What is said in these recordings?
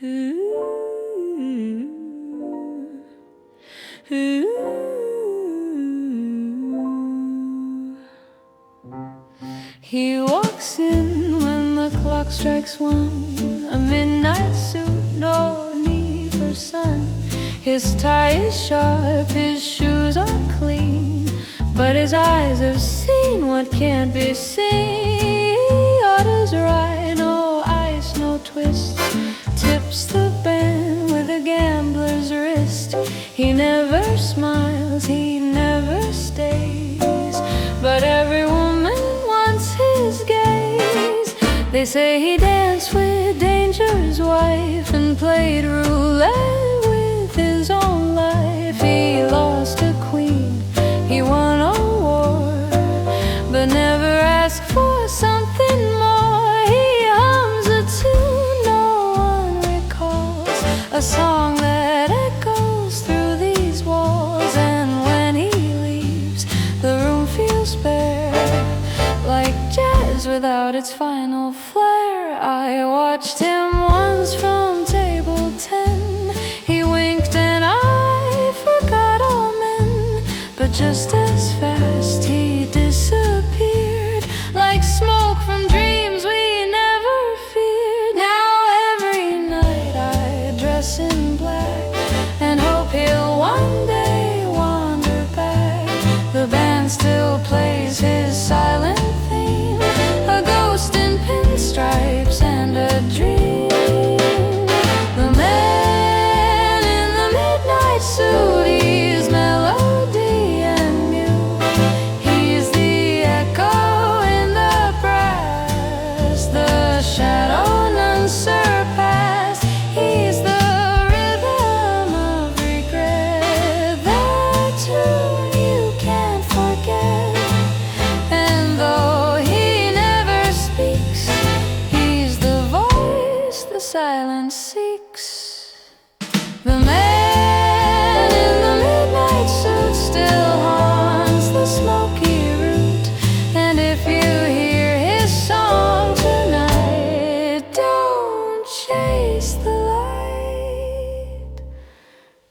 He walks in when the clock strikes one, a midnight suit, no need for sun. His tie is sharp, his shoes are clean, but his eyes have seen what can't be seen. He orders right, no ice, no twist, tips the band with a gambler's wrist. He never smiles, he never stays, but every woman wants his gaze. They say he danced with Danger's wife and played roulette with his own life. He lost a queen, he won a war, but never asked for something more. He hums a tune no one recalls, a song that echoes through these walls. And when he leaves, the room feels bare, like jazz without its final flair. I watched him once from table 10. He winked and I forgot all men, but just as fast he disappeared, like smoke from dreams we never feared. Now every night I dress in black and hope he'll one day wander back. The band still plays his silent theme, a ghost in pinstripes and a dream. The man in the midnight suit, he's melody and mute. He's the echo in the brass, the shadow none surpassed. He's the rhythm of regret, that tune you can't forget. And though he never speaks, he's the voice the silence seeks. The man in the midnight suit still haunts the smoky route, and if you hear his song tonight, don't chase the light,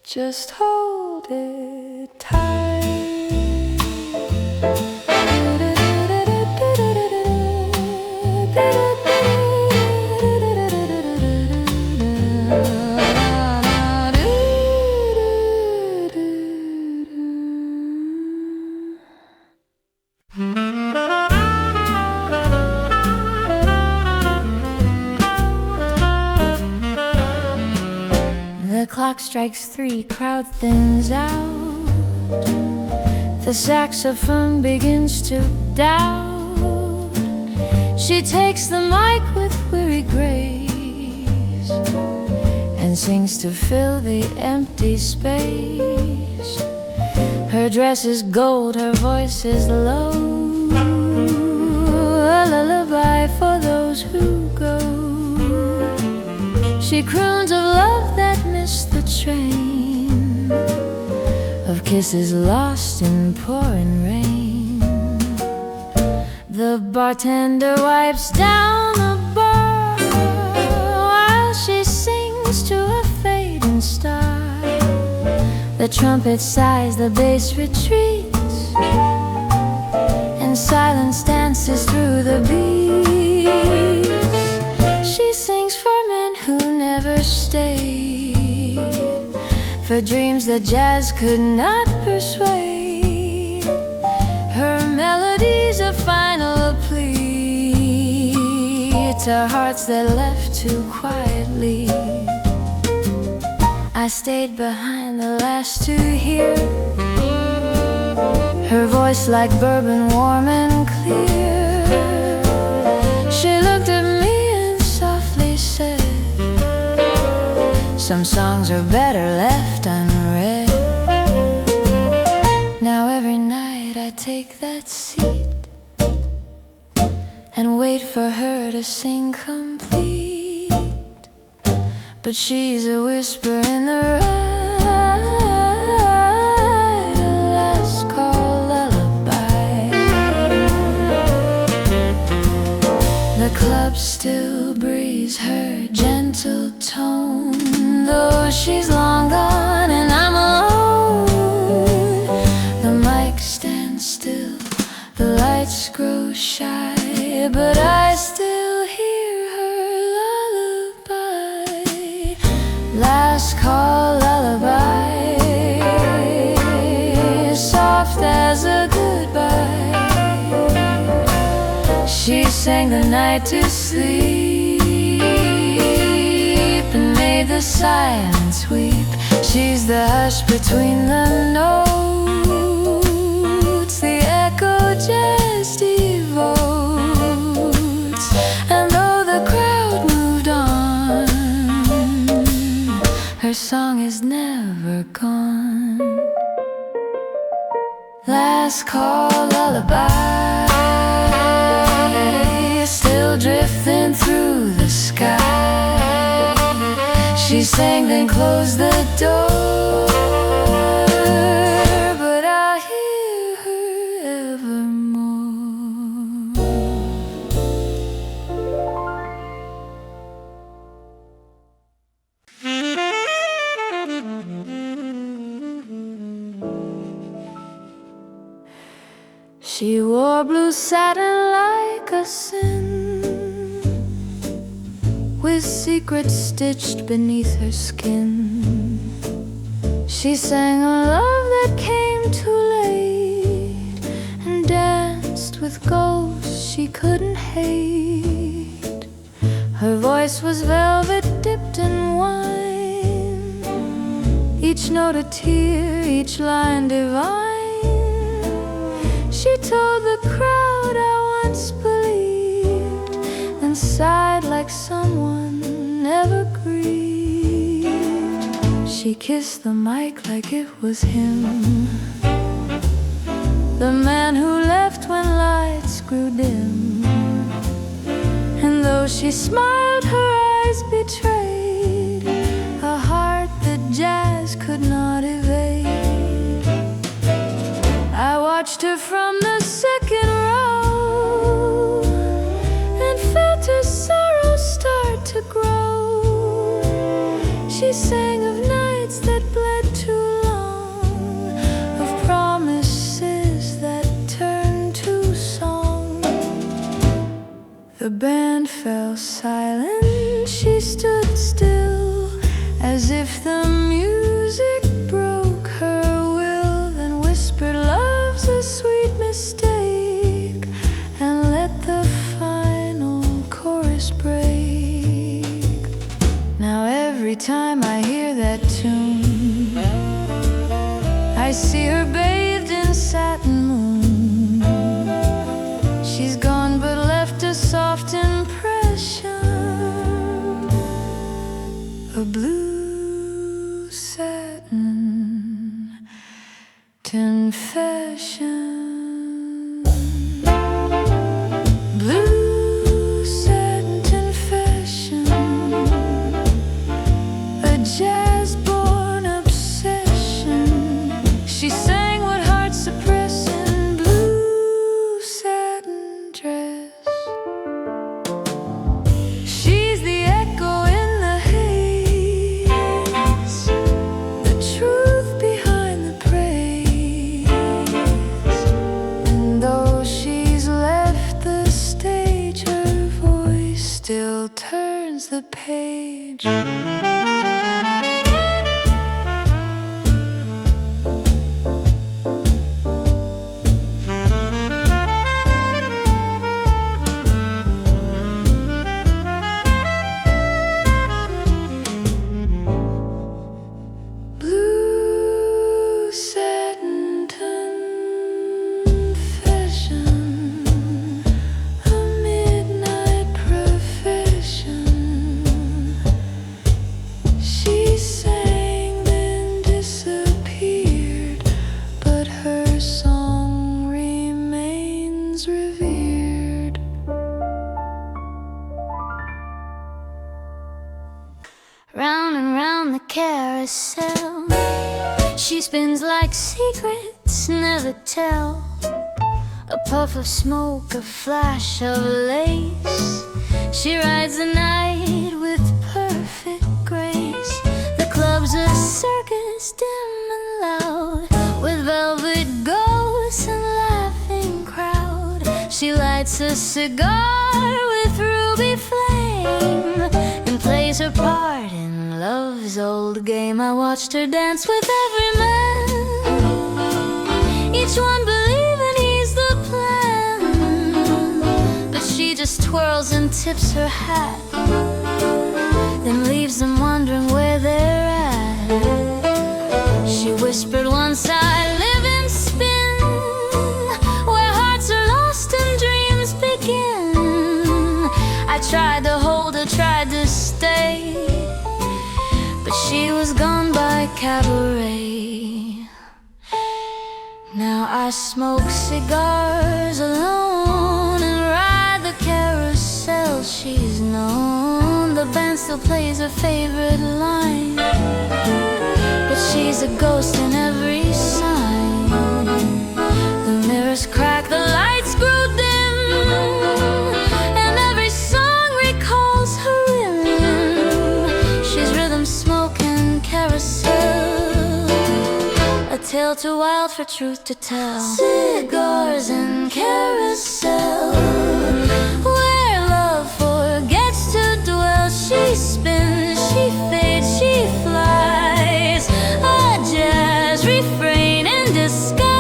just hold it tight. The clock strikes 3, crowd thins out. The saxophone begins to doubt. She takes the mic with weary grace and sings to fill the empty space. Her dress is gold, her voice is low, a lullaby for those who go. She croons of love that missed the train, of kisses lost in pouring rain. The bartender wipes down the bar while she sings to a fading star. The trumpet sighs, the bass retreats, and silence dances through the beats. She sings for men who never stayed, for dreams that jazz could not persuade. Her melody's a final plea to hearts that left too quietly. I stayed behind the last to hear her voice like bourbon, warm and clear. She looked at me and softly said, some songs are better left unread. Now every night I take that seat and wait for her to sing complete, but she's a whisper in the ride, a last call lullaby. The club still breathes her gentle tone she's long gone and I'm alone. The mic stands still, the lights grow shy, but I still hear her lullaby. Last call lullaby, soft as a goodbye. She sang the night to sleep and made the silence weep. She's the hush between the notes, the echo just evodes. And though the crowd moved on, her song is never gone. Last call lullaby, still drifting through the sky. She sang then closed the door, but I hear her evermore. She wore blue satin like a sin, with secrets stitched beneath her skin. She sang a love that came too late, and danced with ghosts she couldn't hate. Her voice was velvet dipped in wine, each note a tear, each line divine. She told the crowd I once believed, and sighed like someone never grieved. She kissed the mic like it was him, the man who left when lights grew dim. And though she smiled, her eyes betrayed a heart that jazz could not evade. I watched her from the second row and felt her sorrow start to grow. She sang of nights that bled too long, of promises that turned to song. The band fell silent, she stood still, as if the music broke her will, then whispered, "Love's a sweet mistake," and let the final chorus break. Now every time I hear that tune, I see her bathed in satin moon. She's gone but left a soft impression, a blue satin confession. Blue satin confession, a jazz-born obsession. She sang what hearts suppress in blue satin dress. She's the echo in the haze, the truth behind the praise. And though she's left the stage, her voice still turns the page. Blue satin confession, a midnight profession. She sang then disappeared, but her song remains revered. Round and round the carousel, she spins like secrets never tell. A puff of smoke, a flash of lace. She rides the night with perfect grace. The clubs a cigar with ruby flame and plays her part in love's old game. I watched her dance with every man, each one believing he's the plan, but she just twirls and tips her hat, then leaves them wondering where they're at. She whispered once, I live in spin, where hearts are lost and dreams begin. I tried to hold her, tried to stay, but she was gone by cabaret. Now I smoke cigars alone and ride the carousel she's known. The band still plays her favorite line, but she's a ghost in every sign. The mirrors crack, the lights grow dim, and every song recalls her women. She's rhythm, smoke, and carousel, a tale too wild for truth to tell. Cigars and carousel, where love forgets to dwell. She spins, she fades, she flies, a jazz refrain in disguise.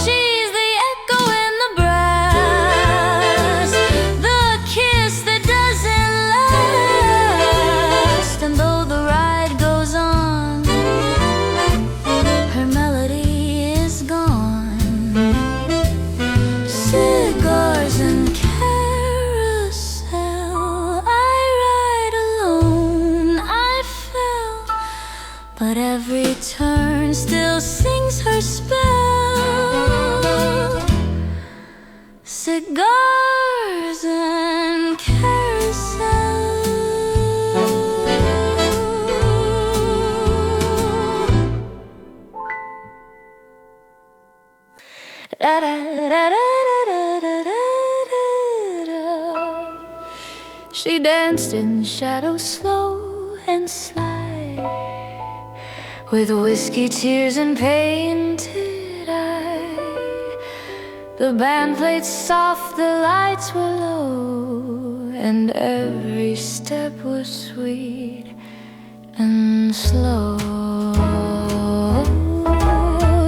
She's the echo in the brass, the kiss that doesn't last. And though the ride goes on, her melody is gone. Cigars and carousel, I ride alone, I fell, but every turn still sings her spell. Cigars and carousel. Da da da da da da da da. She danced in shadows slow and sly, with whiskey, tears, and painted eye. The band played soft, the lights were low, and every step was sweet and slow.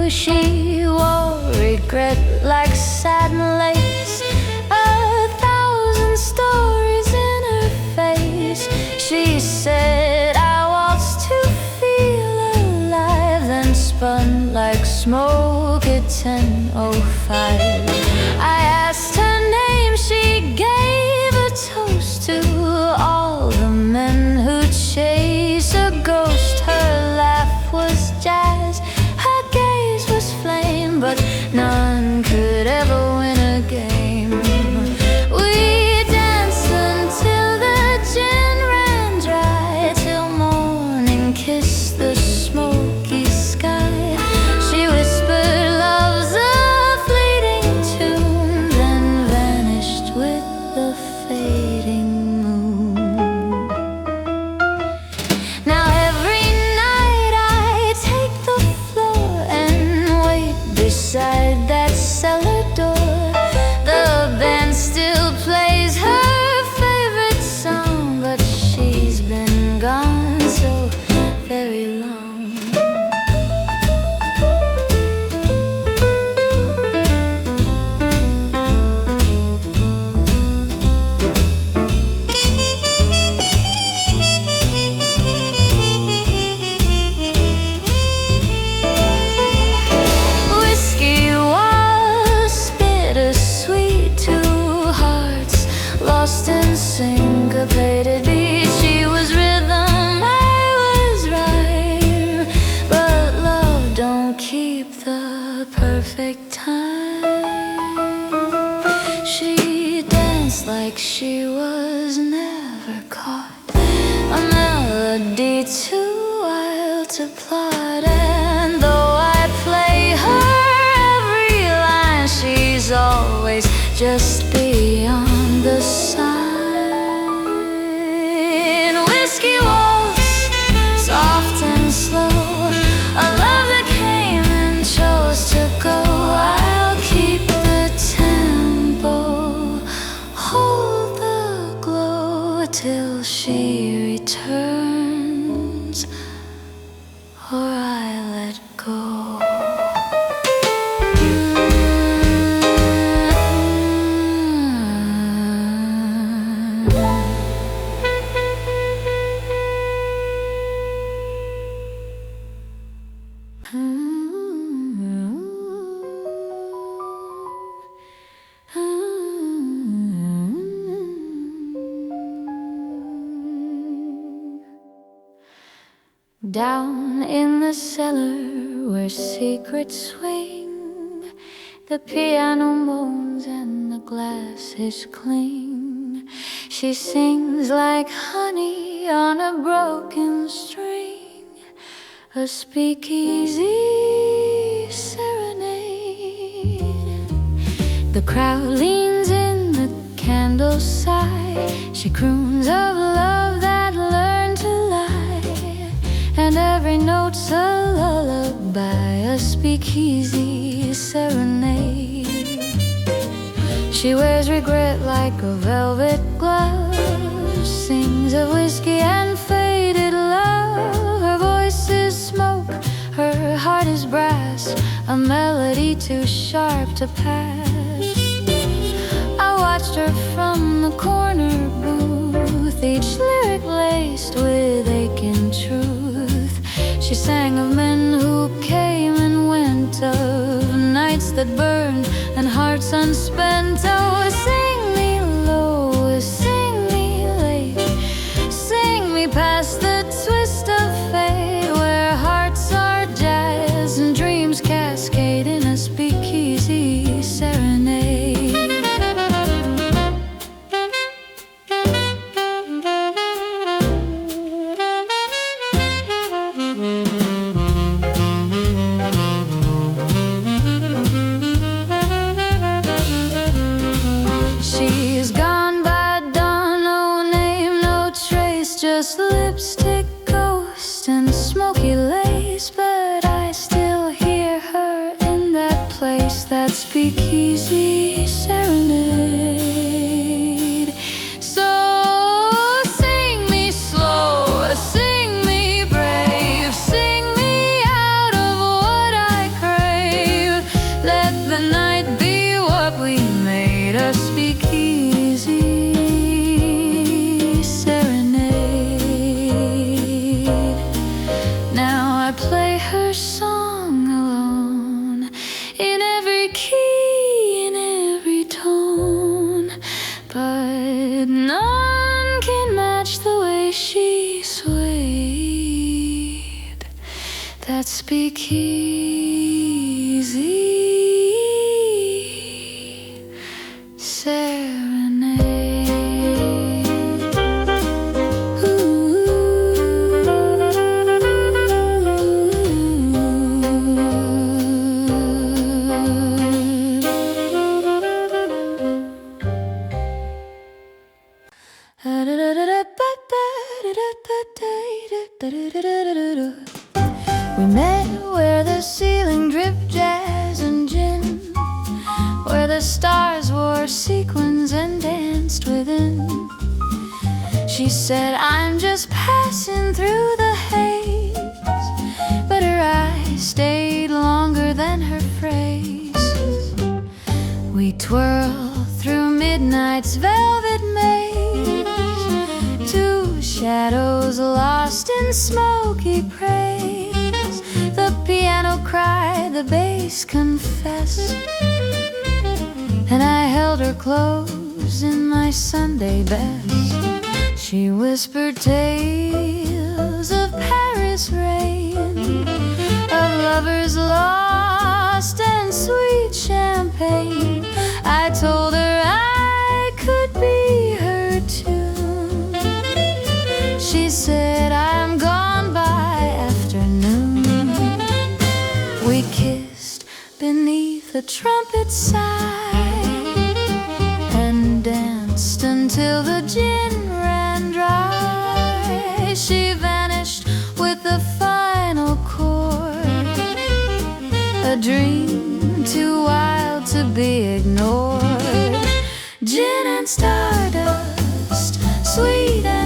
She wore regret like satin lace, a thousand stories in her face. She said, I waltzed to feel alive, then spun like smoke at 10:05. I asked her name, she gave a toast to all the men who chase a ghost. Her laugh was jazz, her gaze was flame, but none could ever win a game. We danced until the gin ran dry, till morning kissed the smoky sky. She whispered, love's a fleeting tune, then vanished with the fading moon. Now every night I take the floor and wait beside that cellar door. The band still plays her favorite song, but she's been gone so very long. Whiskey was bittersweet, two hearts lost in syncopated beat. She was rhythm, I was rhyme, but love don't keep the perfect time. She danced like she was never caught, a melody too wild to plot. And though I play her every line, she's always just beyond the sign. Whiskey waltz, soft and slow, a love that came and chose to go. I till she returns, or I let go. Down in the cellar where secrets swing, the piano moans and the glass is clean. She sings like honey on a broken string, a speakeasy serenade. The crowd leans in, the candles sigh. She croons of love that learned to lie, and every note's a lullaby, a speakeasy serenade. She wears regret like a velvet glove, sings of whiskey and faded love. Her voice is smoke, her heart is brass, a melody too sharp to pass. I watched her from the corner booth, each lyric laced with aching truth. She sang of men who came and went, of nights that burned and hearts unspent. Oh, sing me low, sing me late, sing me past the twist of fate, where hearts are jazz and dreams cascade in a speakeasy serenade. Just lipstick, ghost, and smoky lace, but I still hear her in that place, that speakeasy serenade. So sing me slow, sing me brave, sing me out of what I crave. Let the night be what we made, a speakeasy play her song alone, in every key, in every tone, but none can match the way she swayed, that speakeasy serenade. We met where the ceiling dripped jazz and gin, where the stars wore sequins and danced within. She said, I'm just passing through the haze, but her eyes stayed longer than her phrase. We twirled through midnight's velvet maze, two shadows lost in smoky praise. The piano cried, the bass confessed, and I held her close in my Sunday best. She whispered tales of Paris rain, of lovers lost and sweet champagne. I told her I could be her tune. She said, I'm gone by afternoon. We kissed beneath the trumpet side and danced until the gin ran dry. She vanished with the final chord, a dream too wild to be ignored. Gin and stardust, sweet and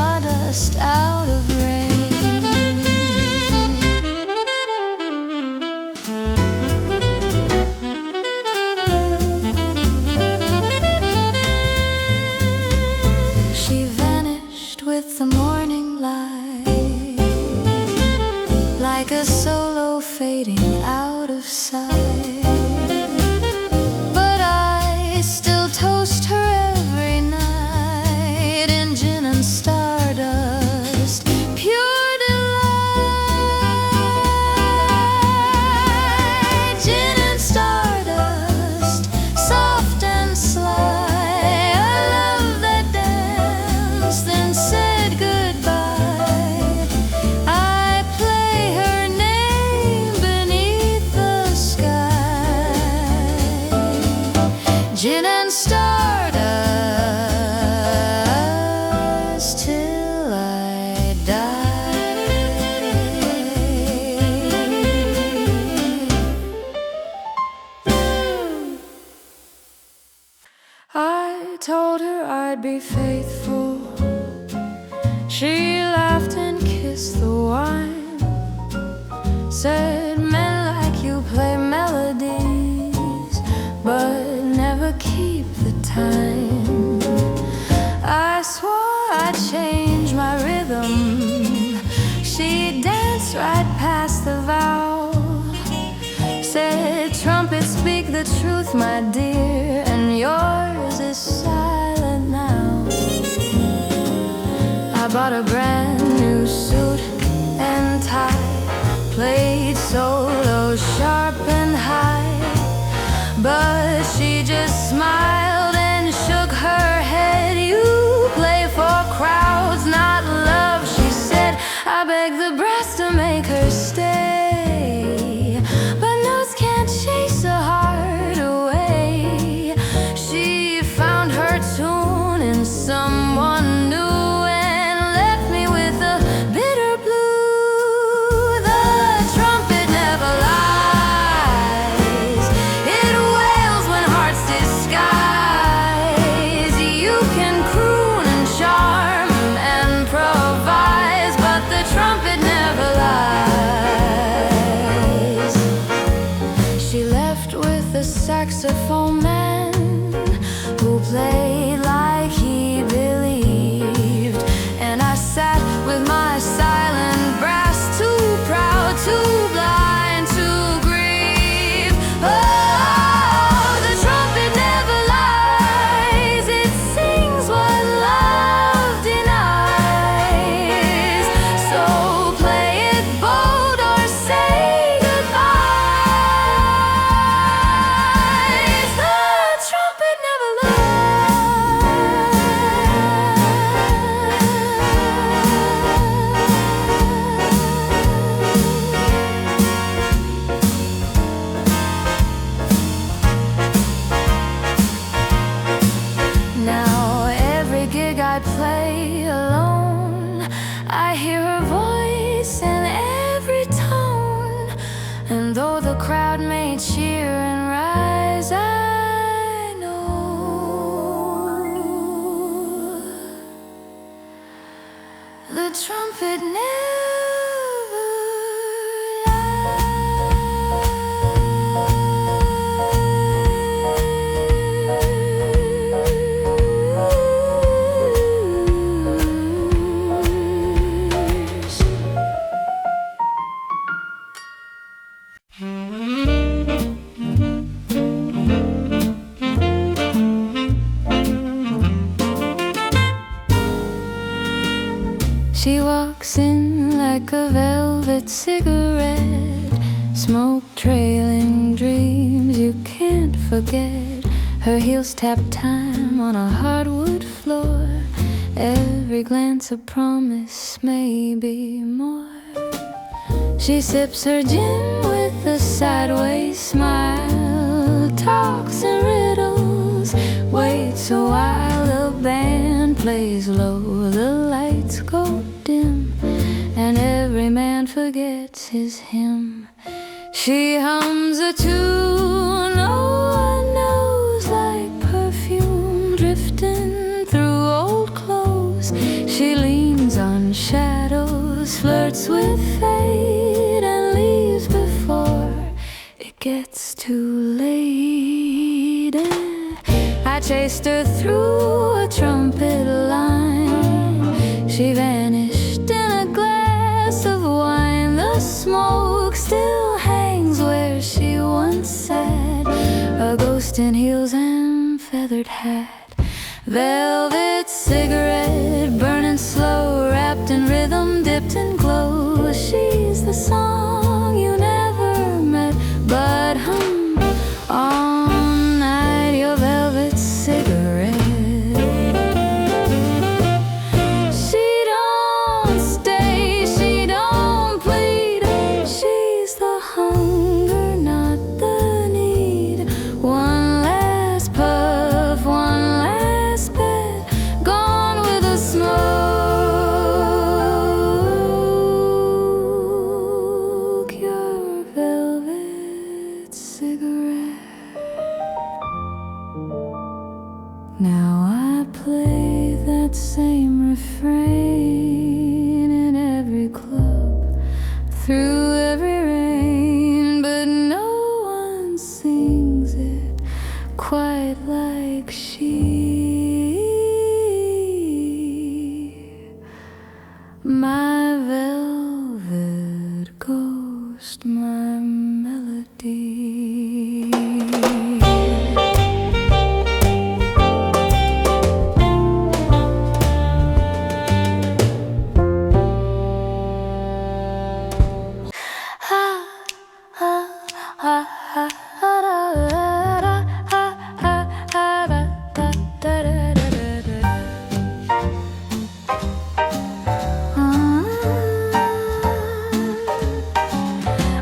stardust out of rain. She vanished with the morning light, like a solo fading out of sight. But I still toast her every night in gin and stardust, pure delight. Gin and stardust, soft and sly, a love that danced then said goodbye. I play her name beneath the sky. Gin and stardust till I die. I told her I'd be faithful. She laughed and kissed the wine, said men like you play melodies but never keep the time. I swore I'd change my rhythm. She danced right past the vow, said, trumpet, speak the truth, my dear, and yours is silent now. I bought a brand new suit and tie, played solo sharp and high, but she just smiled and shook her head. You play for crowds, not love, she said. I begged the brass to make her stay, but notes can't chase a heart away. She found her tune in someone new and left me with a bitter blue. The trumpet never lies, it wails when hearts disguise. You can croon and charm and improvise, but the trumpet never lies. She left with the saxophone man who played like he believed, and I sat with my silent brass, too proud, too blind to grieve. Oh, the trumpet never lies, it sings what love denies. So play it bold or say goodbye. The trumpet never Now every gig I play alone, I hear her voice in every tone, and though the crowd may cheer and rise, I know the trumpet never lies. She walks in like a velvet cigarette, smoke trailing dreams you can't forget. Her heels tap time on a hardwood floor, every glance a promise, maybe more. She sips her gin with a sideways smile, talks in riddles, waits a while. The band plays low, the lights go dim, and every man forgets his hymn. She hums a tune no one knows, like perfume drifting through old clothes. She leans in shadows, flirts with fate, and leaves before it gets too late. I chased her through a trumpet line. She vanished in a glass of wine. The smoke still hangs where she once sat, a ghost in heels and feathered hat. Velvet cigarette, burning slow, wrapped in rhythm, dipped in glow. She's the song you never met, but hum all night, your velvet cigarette. She don't stay, she don't plead. She's the hunger, not the need. One last puff, one last bet, gone with the smoke. Your velvet cigarette. Now I play that same refrain in every club, through every rain, but no one sings it quite like she. My velvet ghost, my melody.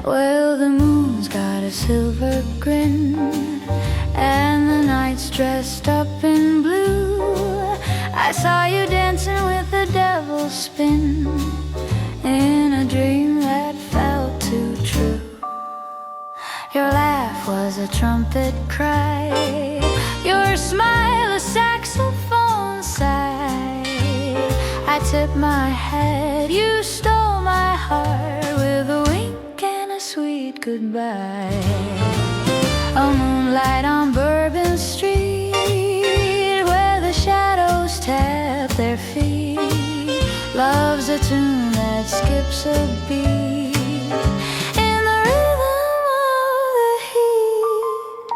Well, the moon's got a silver grin, and the night's dressed up in blue. I saw you dancing with the devil's spin, in a dream that felt too true. Your laugh was a trumpet cry, your smile a saxophone sigh. I tipped my hat, you stole my heart with a wink and a sweet goodbye. A moonlight on Bourbon Street, where the shadows tap their feet. Love's a tune that skips a beat, in the rhythm of the heat.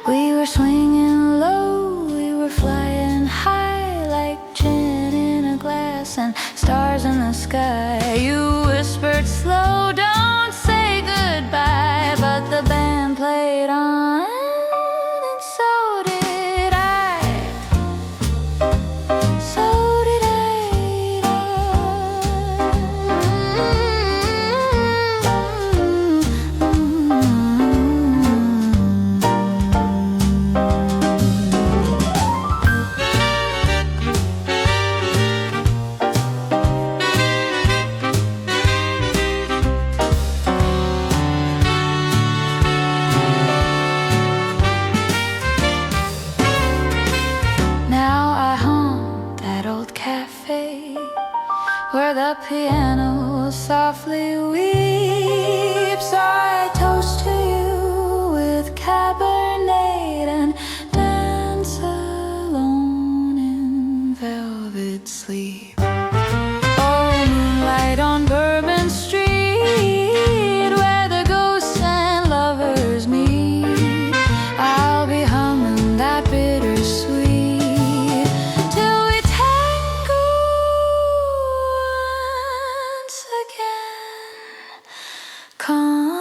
We were swinging low, we were flying high, like gin in a glass and stars in the sky. You whispered slow, don't say goodbye, but the band played on, and so did I. So did I. Now I haunt that old cafe, where the piano softly weeps. I toast to you with Cabernet and dance alone in velvet sleep. Oh, moonlight on Bourbon Street, where the ghosts and lovers meet. I'll be humming that bittersweet till we tango once again. Come